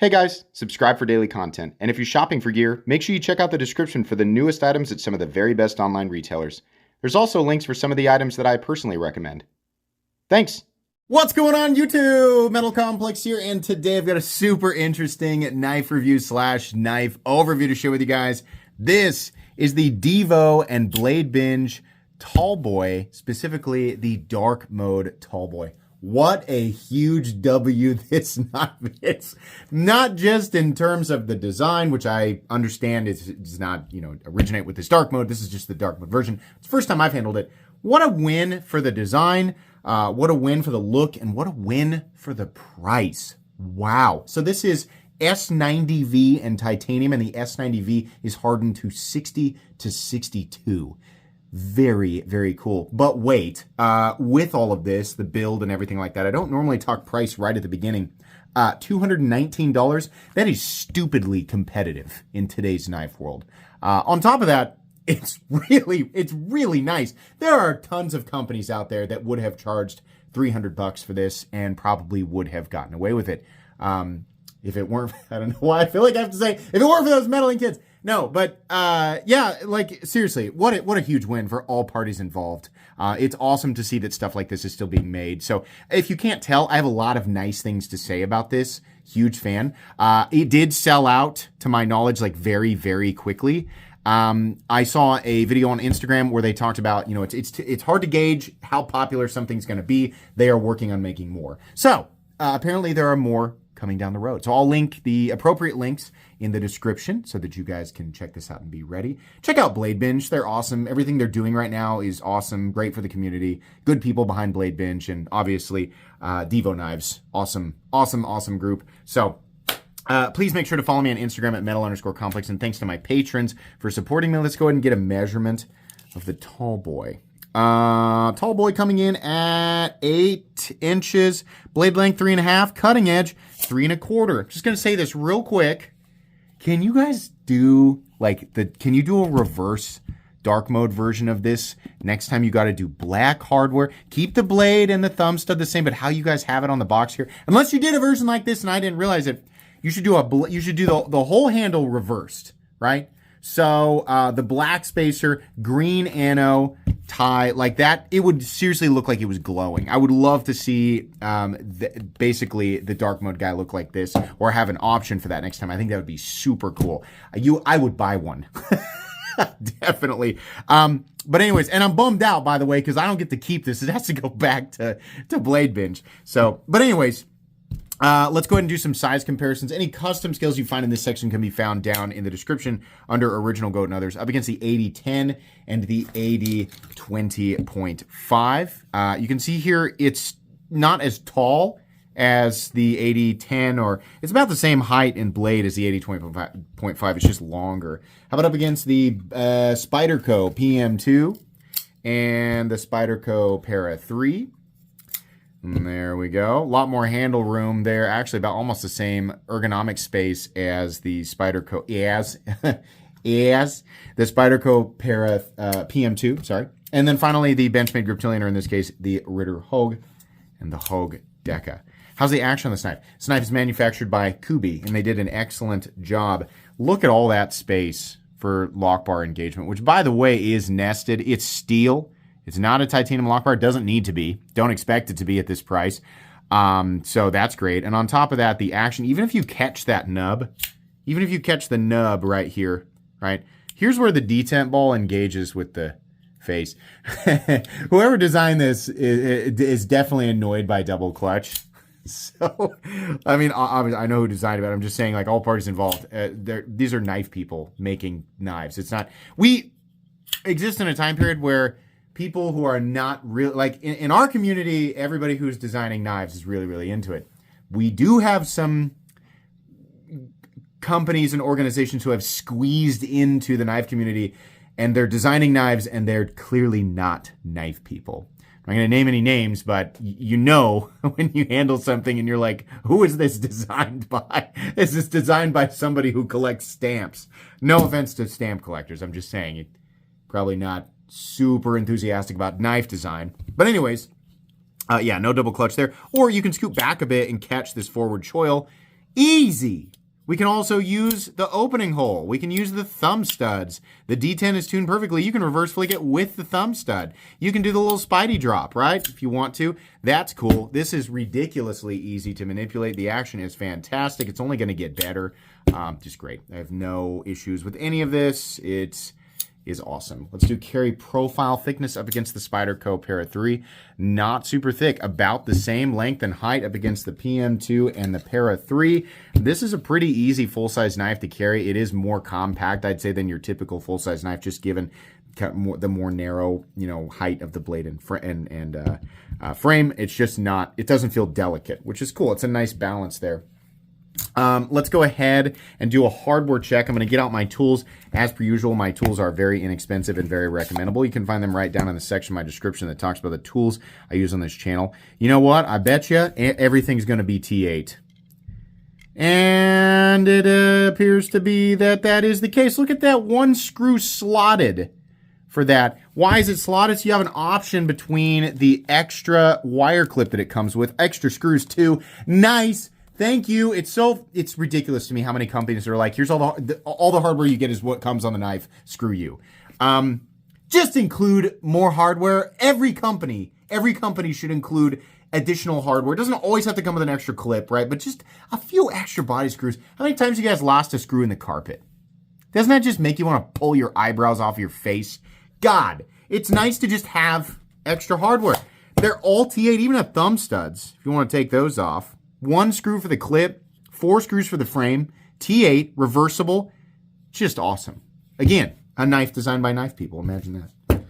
Hey guys, subscribe for daily content, and if you're shopping for gear, make sure you check out the description for the newest items at some of the very best online retailers. There's also links for some of the items that I personally recommend. Thanks! What's going on YouTube? Metal Complex here, and today I've got a super interesting knife review slash knife overview to share with you guys. This is the Divo and BladeBinge Tallboy, specifically the dark mode Tallboy. What a huge W this knife is. Not just in terms of the design, which I understand does not, originate with this dark mode. This is just the dark mode version. It's the first time I've handled it. What a win for the design. What a win for the look, and what a win for the price. Wow. So this is S90V and titanium, and the S90V is hardened to 60 to 62. Very, very cool. But wait, with all of this, the build and everything like that, I don't normally talk price right at the beginning. $219, that is stupidly competitive in today's knife world. On top of that, it's really nice. There are tons of companies out there that would have charged $300 for this and probably would have gotten away with it. If it weren't, I don't know why I feel like I have to say, if it weren't for those meddling kids. No, but yeah, like seriously, what a huge win for all parties involved. It's awesome to see that stuff like this is still being made. So if you can't tell, I have a lot of nice things to say about this. Huge fan. It did sell out, to my knowledge, like very, very quickly. I saw a video on Instagram where they talked about, it's hard to gauge how popular something's going to be. They are working on making more. So apparently there are more coming down the road. So I'll link the appropriate links in the description so that you guys can check this out and be ready. Check out BladeBinge. They're awesome. Everything they're doing right now is awesome. Great for the community. Good people behind BladeBinge, and obviously Divo Knives. Awesome group. So please make sure to follow me on Instagram at metal_complex, and thanks to my patrons for supporting me. Let's go ahead and get a measurement of the Tallboy. Tallboy coming in at 8 inches, blade length 3.5, cutting edge 3.25. Just gonna say this real quick. Can you guys do can you do a reverse dark mode version of this next time you got to do black hardware? Keep the blade and the thumb stud the same, but how you guys have it on the box here, unless you did a version like this and I didn't realize it, you should do the whole handle reversed, right? So the black spacer, green ano, tie, like that, it would seriously look like it was glowing. I would love to see basically the dark mode guy look like this, or have an option for that next time. I think that would be super cool. I would buy one. Definitely. But anyways, and I'm bummed out, by the way, because I don't get to keep this. It has to go back to BladeBinge. So, but anyways, let's go ahead and do some size comparisons. Any custom scales you find in this section can be found down in the description under Original Goat and others, up against the 8010 and the 8020.5. You can see here it's not as tall as the 8010, or it's about the same height in blade as the 8020.5. It's just longer. How about up against the Spyderco PM2 and the Spyderco Para 3? And there we go. A lot more handle room there. Actually, about almost the same ergonomic space as the Spyderco the Spyderco Para PM2. Sorry. And then finally, the Benchmade Griptilian, or in this case, the Ritter Hogue and the Hogue Deca. How's the action on this knife? This knife is manufactured by Kubi, and they did an excellent job. Look at all that space for lock bar engagement, which, by the way, is nested. It's steel. It's not a titanium lock bar. It doesn't need to be. Don't expect it to be at this price. So that's great. And on top of that, the action, even if you catch that nub, even if you catch the nub right here, right? Here's where the detent ball engages with the face. Whoever designed this is definitely annoyed by double clutch. So, I mean, I know who designed it, but I'm just saying, like, all parties involved, these are knife people making knives. It's not, we exist in a time period where people who are not real, like in our community, everybody who's designing knives is really, really into it. We do have some companies and organizations who have squeezed into the knife community, and they're designing knives, and they're clearly not knife people. I'm not going to name any names, but you know when you handle something and you're like, who is this designed by? Is this designed by somebody who collects stamps? No offense to stamp collectors. I'm just saying, you're probably not super enthusiastic about knife design. But anyways, yeah, no double clutch there. Or you can scoot back a bit and catch this forward choil Easy. We can also use the opening hole. We can use the thumb studs. The D10 is tuned perfectly. You can reverse flick it with the thumb stud. You can do the little Spidey drop, right? If you want to. That's cool. This is ridiculously easy to manipulate. The action is fantastic. It's only going to get better. Just great. I have no issues with any of this. It is awesome. Let's do carry profile thickness up against the Spyderco Para 3. Not super thick. About the same length and height up against the PM2 and the Para 3. This is a pretty easy full-size knife to carry. It is more compact, I'd say, than your typical full-size knife, just given the more narrow, height of the blade and frame. It's just not, it doesn't feel delicate, which is cool. It's a nice balance there. Let's go ahead and do a hardware check. I'm going to get out my tools. As per usual, my tools are very inexpensive and very recommendable. You can find them right down in the section of my description that talks about the tools I use on this channel. You know what? I bet you everything's going to be T8. And it appears to be that is the case. Look at that one screw slotted for that. Why is it slotted? So you have an option between the extra wire clip that it comes with, extra screws too. Nice. Thank you. It's ridiculous to me how many companies are like, here's all the hardware you get is what comes on the knife. Screw you. Just include more hardware. Every company should include additional hardware. It doesn't always have to come with an extra clip, right? But just a few extra body screws. How many times you guys lost a screw in the carpet? Doesn't that just make you want to pull your eyebrows off your face? God, it's nice to just have extra hardware. They're all T8, even a thumb studs, if you want to take those off. 1 screw for the clip, 4 screws for the frame, T8, reversible. Just awesome. Again, a knife designed by knife people. Imagine that.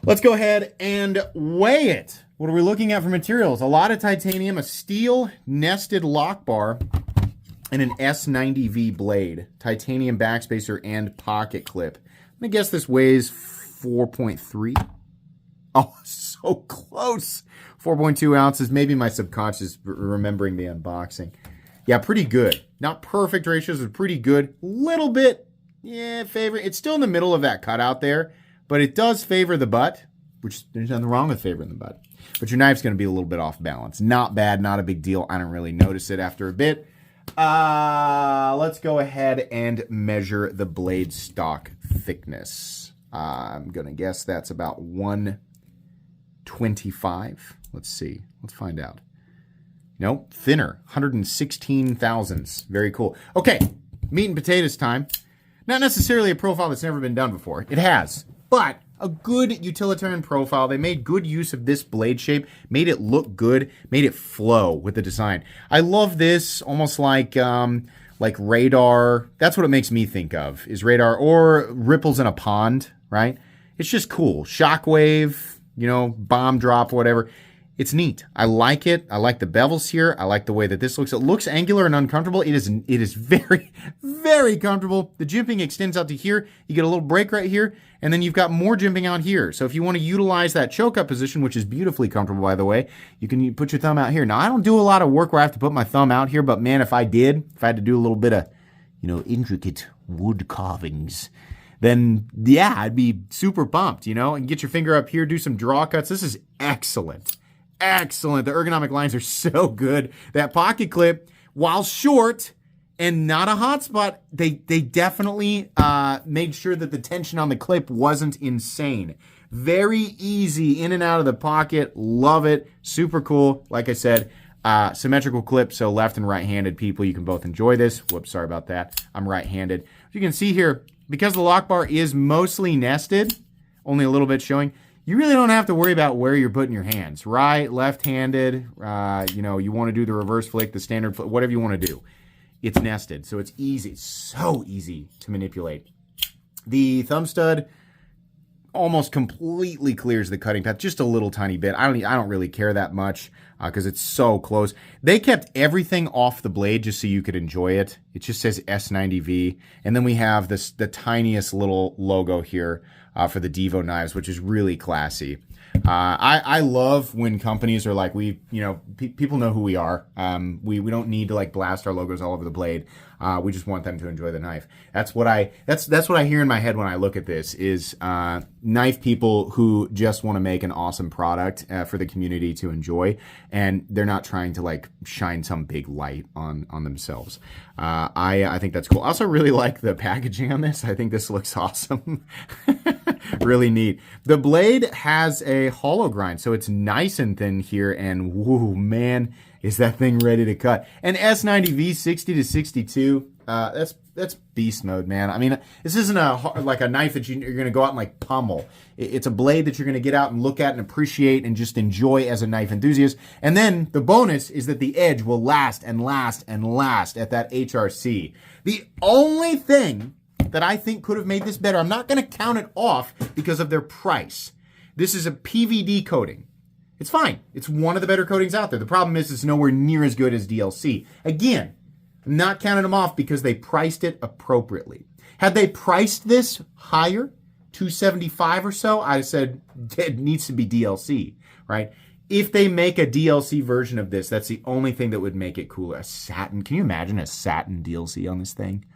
Let's go ahead and weigh it. What are we looking at for materials? A lot of titanium, a steel nested lock bar, and an S90V blade. Titanium backspacer and pocket clip. I'm going to guess this weighs 4.3. Oh, so close. 4.2 ounces. Maybe my subconscious remembering the unboxing. Yeah, pretty good. Not perfect ratios, but pretty good. Little bit, favor. It's still in the middle of that cutout there, but it does favor the butt, which there's nothing wrong with favoring the butt. But your knife's going to be a little bit off balance. Not bad, not a big deal. I don't really notice it after a bit. Let's go ahead and measure the blade stock thickness. I'm going to guess that's about 125. Let's see. Let's find out. Nope, thinner. 116 thousandths. Very cool. Okay, meat and potatoes time. Not necessarily a profile that's never been done before. It has. But a good utilitarian profile. They made good use of this blade shape. Made it look good. Made it flow with the design. I love this almost like radar. That's what it makes me think of, is radar or ripples in a pond, right? It's just cool. Shockwave, bomb drop, whatever. It's neat. I like it. I like the bevels here. I like the way that this looks. It looks angular and uncomfortable. It is very, very comfortable. The jimping extends out to here. You get a little break right here, and then you've got more jimping out here. So if you want to utilize that choke up position, which is beautifully comfortable, by the way, you can put your thumb out here. Now, I don't do a lot of work where I have to put my thumb out here, but man, if I had to do a little bit of, intricate wood carvings, then yeah, I'd be super pumped, and get your finger up here, do some draw cuts. This is excellent. Excellent. The ergonomic lines are so good. That pocket clip, while short and not a hot spot, they definitely made sure that the tension on the clip wasn't insane. Very easy in and out of the pocket. Love it. Super cool. Like I said, symmetrical clip, so left and right-handed people, you can both enjoy this. Whoops, sorry about that. I'm right-handed. As you can see here, because the lock bar is mostly nested, only a little bit showing, you really don't have to worry about where you're putting your hands. Right, left-handed, you want to do the reverse flick, the standard flick, whatever you want to do. It's nested, so it's easy. It's so easy to manipulate. The thumb stud almost completely clears the cutting path, just a little tiny bit. I don't really care that much because it's so close. They kept everything off the blade just so you could enjoy it. It just says S90V, and then we have the tiniest little logo here for the Divo knives, which is really classy. I love when companies are like, people know who we are. We don't need to like blast our logos all over the blade. We just want them to enjoy the knife. That's what I hear in my head when I look at this is, knife people who just want to make an awesome product for the community to enjoy, and they're not trying to like shine some big light on themselves. I think that's cool. I also really like the packaging on this. I think this looks awesome. Really neat. The blade has a hollow grind, so it's nice and thin here, and whoa, man, is that thing ready to cut. And S90V 60 to 62, that's beast mode, man. I mean, this isn't like a knife that you're going to go out and like pummel. It's a blade that you're going to get out and look at and appreciate and just enjoy as a knife enthusiast. And then the bonus is that the edge will last and last and last at that HRC. The only thing that I think could have made this better, I'm not going to count it off because of their price. This is a PVD coating. It's fine. It's one of the better coatings out there. The problem is it's nowhere near as good as DLC. Again, I'm not counting them off because they priced it appropriately. Had they priced this higher, $275 or so, I said it needs to be DLC, right? If they make a DLC version of this, that's the only thing that would make it cooler. A satin. Can you imagine a satin DLC on this thing?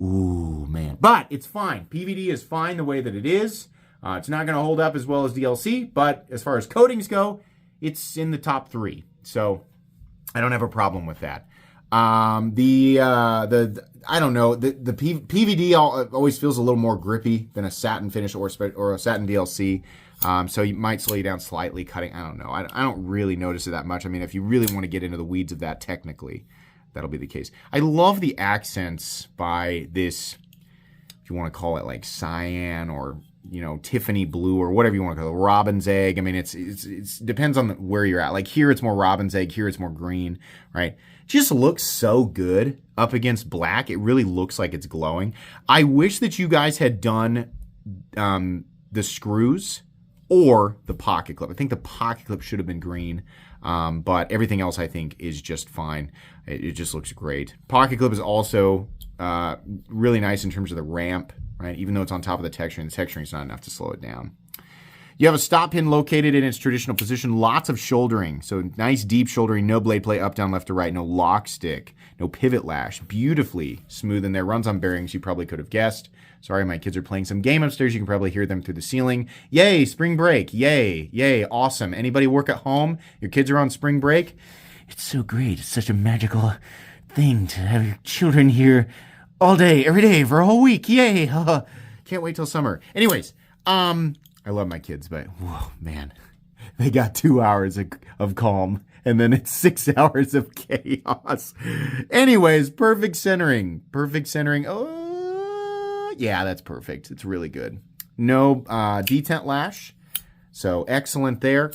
Ooh, man. But it's fine. PVD is fine the way that it is. It's not going to hold up as well as DLC, but as far as coatings go, it's in the top 3. So I don't have a problem with that. I don't know, the PVD always feels a little more grippy than a satin finish or a satin DLC. So you might slow you down slightly cutting. I don't know. I don't really notice it that much. I mean, if you really want to get into the weeds of that technically, that'll be the case. I love the accents by this, if you want to call it like cyan or, you know, Tiffany blue or whatever you want to call it, robin's egg. I mean, it's depends on where you're at. Like here it's more robin's egg, here it's more green, right? Just looks so good up against black. It really looks like it's glowing. I wish that you guys had done the screws or the pocket clip. I think the pocket clip should have been green, but everything else I think is just fine. It just looks great. Pocket clip is also really nice in terms of the ramp, right? Even though it's on top of the texturing is not enough to slow it down. You have a stop pin located in its traditional position. Lots of shouldering. So nice deep shouldering, no blade play up, down, left to right, no lock stick, no pivot lash. Beautifully smooth in there. Runs on bearings, you probably could have guessed. Sorry, my kids are playing some game upstairs. You can probably hear them through the ceiling. Yay, spring break. Yay, yay, awesome. Anybody work at home? Your kids are on spring break? It's so great. It's such a magical thing to have your children here all day, every day, for a whole week. Yay. Can't wait till summer. Anyways, I love my kids, but whoa, man, they got 2 hours of calm, and then it's 6 hours of chaos. Anyways, perfect centering. Perfect centering. Oh, yeah, that's perfect. It's really good. No detent lash, so excellent there.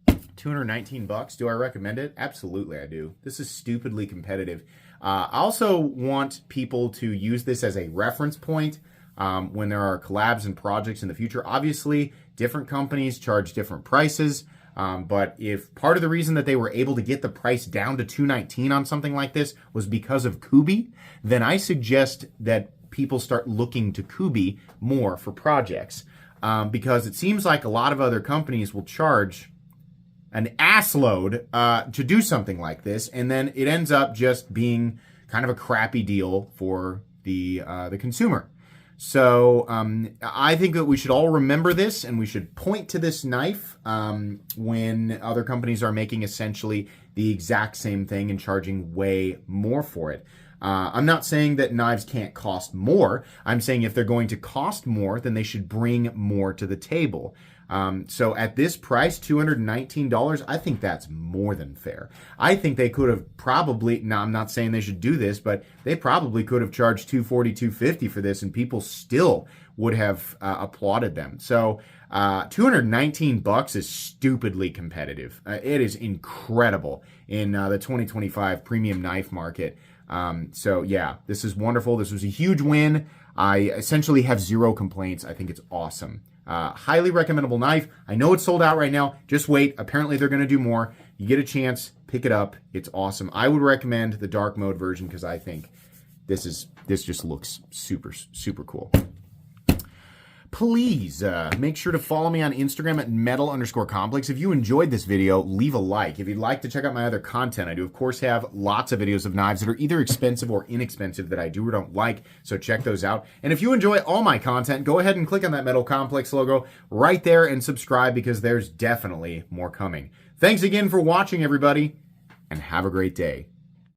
$219. Do I recommend it? Absolutely, I do. This is stupidly competitive. I also want people to use this as a reference point when there are collabs and projects in the future. Obviously, different companies charge different prices, but if part of the reason that they were able to get the price down to $219 on something like this was because of Kubi, then I suggest that people start looking to Kubi more for projects, because it seems like a lot of other companies will charge an assload to do something like this, and then it ends up just being kind of a crappy deal for the consumer. So I think that we should all remember this, and we should point to this knife when other companies are making essentially the exact same thing and charging way more for it. I'm not saying that knives can't cost more. I'm saying if they're going to cost more, then they should bring more to the table. So at this price, $219, I think that's more than fair. I think they could have probably, now I'm not saying they should do this, but they probably could have charged $240, $250 for this, and people still would have applauded them. So $219 is stupidly competitive. It is incredible in the 2025 premium knife market. So yeah, this is wonderful. This was a huge win. I essentially have zero complaints. I think it's awesome. Highly recommendable knife. I know it's sold out right now. Just wait. Apparently they're going to do more. You get a chance, pick it up. It's awesome. I would recommend the dark mode version because I think this just looks super, super cool. please make sure to follow me on Instagram at metal_complex. If you enjoyed this video, leave a like. If you'd like to check out my other content, I do, of course, have lots of videos of knives that are either expensive or inexpensive that I do or don't like, so check those out. And if you enjoy all my content, go ahead and click on that Metal Complex logo right there and subscribe, because there's definitely more coming. Thanks again for watching, everybody, and have a great day.